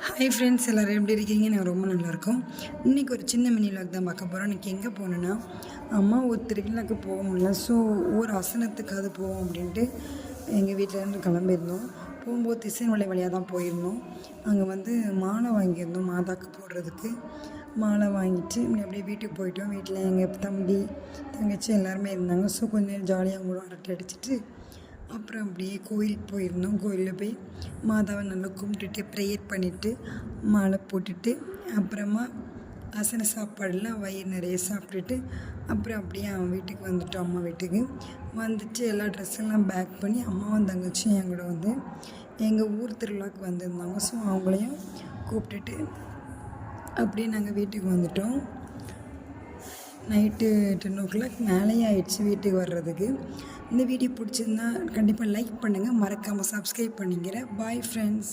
Hi friends, எல்லோரும் எப்படி இருக்கீங்க? நான் ரொம்ப நல்லாயிருக்கோம். இன்றைக்கி ஒரு சின்ன மினி விலாக் தான் பார்க்க போகிறோம். இன்றைக்கி எங்கே போகணுன்னா, அம்மா ஒரு திருவிழாக்கு போக முடியல. ஸோ ஒரு ஆசனத்துக்காவது போவோம் அப்படின்ட்டு எங்கள் வீட்டிலேருந்து கிளம்பியிருந்தோம். போகும்போது திசைமலை வழியாக தான் போயிருந்தோம். அங்கே மாலை வாங்கியிருந்தோம் மாதாக்கு போடுறதுக்கு. மாலை வாங்கிட்டு அப்படியே வீட்டுக்கு போயிட்டோம். வீட்டில் எங்கள் தம்பி தங்கச்சி எல்லாருமே இருந்தாங்க. ஸோ கொஞ்சம் நேரம் ஜாலியாக கூட அரட்டை அடிச்சுட்டு அப்புறம் அப்படியே கோயிலுக்கு போயிருந்தோம். கோயிலில் போய் மாதாவை நல்லா கும்பிட்டுட்டு ப்ரேயர் பண்ணிவிட்டு மாலை போட்டுட்டு அப்புறமா அசன சாப்பாடெலாம் வயிறு நிறைய சாப்பிட்டுட்டு அப்புறம் அப்படியே அவன் வீட்டுக்கு வந்துட்டோம். அம்மா வீட்டுக்கு வந்துட்டு எல்லா ட்ரெஸ்ஸெல்லாம் பேக் பண்ணி அம்மாவும் தங்கச்சியும் என் கூட எங்கள் ஊர் திருவிழாவுக்கு வந்திருந்தாங்க. ஸோ அவங்களையும் கூப்பிட்டுட்டு அப்படியே நாங்கள் வீட்டுக்கு வந்துட்டோம். நைட்டு 10 மேலேயே ஆயிடுச்சு வீட்டுக்கு வர்றதுக்கு. இந்த வீடியோ பிடிச்சிருந்தா கண்டிப்பாக லைக் பண்ணுங்கள், மறக்காமல் சப்ஸ்கிரைப் பண்ணிக்கிறேன். Bye friends.